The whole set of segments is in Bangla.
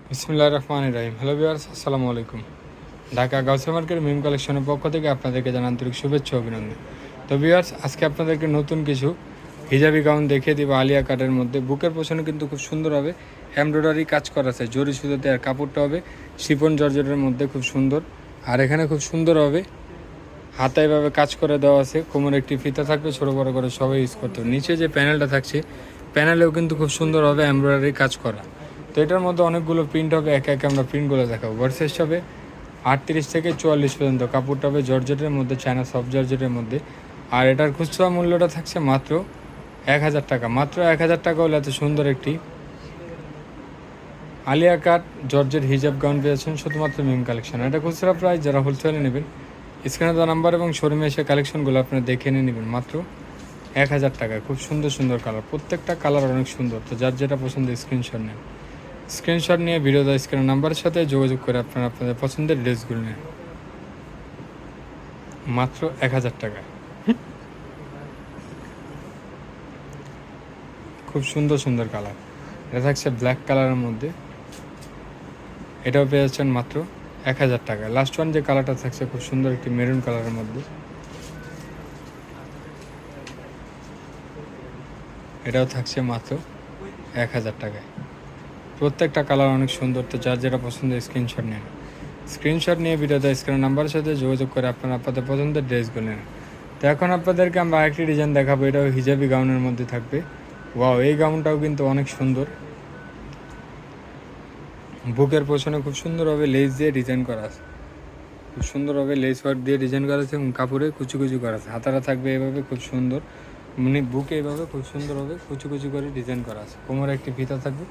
বিসমিল্লাহির রহমানির রহিম। হ্যালো ভিউয়ার্স, আসসালামু আলাইকুম। ঢাকা গাউসিয়া মার্কেট মিম কালেকশনের পক্ষ থেকে আপনাদেরকে জানাই আন্তরিক শুভেচ্ছা ও অভিনন্দন। তো ভিউয়ার্স, আজকে আপনাদেরকে নতুন কিছু হিজাবি গাউন দেখিয়ে দিব আলিয়া কাটের মধ্যে। বুকের পোষণে কিন্তু খুব সুন্দর হবে, এমব্রয়ডারি কাজ করা আছে জরি সুতোতে, আর কাপড়টা হবে শিফন জর্জেটের মধ্যে, খুব সুন্দর। আর এখানে খুব সুন্দর হবে হাতে এভাবে কাজ করে দেওয়া আছে, কোমরে একটি ফিতা থাকবে, ছোটো বড়ো করে সবাই ইউজ করতে হবে। নিচে যে প্যানেলটা থাকছে, প্যানেলেও কিন্তু খুব সুন্দর হবে এমব্রয়ডারি কাজ করা। তো এটার মধ্যে অনেকগুলো প্রিন্ট হবে, একে একে আমরা প্রিন্টগুলো দেখাবো। ভার্সেস হবে 38 থেকে 44 পর্যন্ত। কাপড়টা হবে জর্জেটের মধ্যে, চায়না সফট জর্জেটের মধ্যে। আর এটার খুচরা মূল্যটা থাকছে মাত্র 1000 টাকা। মাত্র 1000 টাকা হলে এত সুন্দর একটি আলিয়া কাট জর্জেট হিজাব গাউন পেয়েছেন শুধুমাত্র মিম কালেকশন। এটা খুচরা প্রাইস, যারা হোলসেলে নেবেন স্ক্রিনে দেওয়া নাম্বার এবং শোরুমে এসে কালেকশনগুলো আপনারা দেখে নিয়ে নেবেন মাত্র 1000 টাকায়। খুব সুন্দর সুন্দর কালার, প্রত্যেকটা কালার অনেক সুন্দর। তো যার যেটা পছন্দ স্ক্রিনশট নেন, স্ক্রিনশট নিয়ে ভিডিও দেওয়া স্ক্রিনের নাম্বারের সাথে যোগাযোগ করে আপনারা আপনাদের পছন্দের ড্রেসগুলো নেন মাত্র 1000 টাকায়। খুব সুন্দর সুন্দর কালার, এটা থাকছে ব্ল্যাক কালারের মধ্যে, এটাও পেয়েছেন মাত্র 1000 টাকায়। লাস্ট ওয়ান যে কালারটা থাকছে খুব সুন্দর একটি মেরুন কালারের মধ্যে, এটাও থাকছে মাত্র 1000 টাকায়। প্রত্যেকটা কালার অনেক সুন্দর। তো যার যেটা পছন্দ স্ক্রিনশট নেন, স্ক্রিনশট নিয়ে ভিডিওতে স্ক্রিনের নাম্বারের সাথে যোগাযোগ করে আপনারা আপনাদের পছন্দের ড্রেসগুলো নেন। তো এখন আপনাদেরকে আমরা আরেকটি ডিজাইন দেখাবো, এটাও হিজাবি গাউনের মধ্যে থাকবে। ওয়াও, এই গাউনটাও কিন্তু অনেক সুন্দর। বুকের পেছনে খুব সুন্দরভাবে লেস দিয়ে ডিজাইন করা আছে, খুব সুন্দরভাবে লেস ওয়ার্ক দিয়ে ডিজাইন করা আছে এবং কাপড়ে কুচি কুচি করা আছে। হাতারা থাকবে এভাবে খুব সুন্দর, মানে বুকে এভাবে খুব সুন্দরভাবে কুচি কুচি করে ডিজাইন করা আছে। কোমরে একটি ফিতা থাকবে,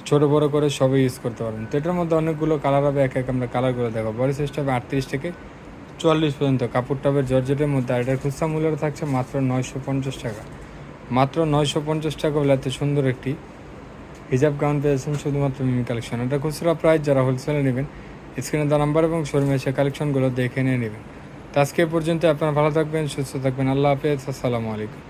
ছোটো বড়ো করে সবই ইউজ করতে পারবেন। তো এটার মধ্যে অনেকগুলো কালার হবে, এক এক আমরা কালারগুলো দেখাবো। বডি সাইজটা হবে 38 থেকে 44 পর্যন্ত। কাপড়টা হবে জর্জেটের মধ্যে। আর এটার খুচরা মূল্যটা থাকছে মাত্র 950 টাকা। মাত্র 950 টাকা হলে এত সুন্দর একটি হিজাব গাউন পেয়েছেন শুধুমাত্র মিমি কালেকশন। এটা খুচরা প্রাইস, যারা হোলসেলে নেবেন স্ক্রিনে দেওয়া নাম্বার এবং শোরুমে এসে কালেকশনগুলো দেখে নিয়ে নেবেন। তো আজকে পর্যন্ত আপনারা ভালো থাকবেন, সুস্থ থাকবেন। আল্লাহ হাফেজ, আসসালামু আলাইকুম।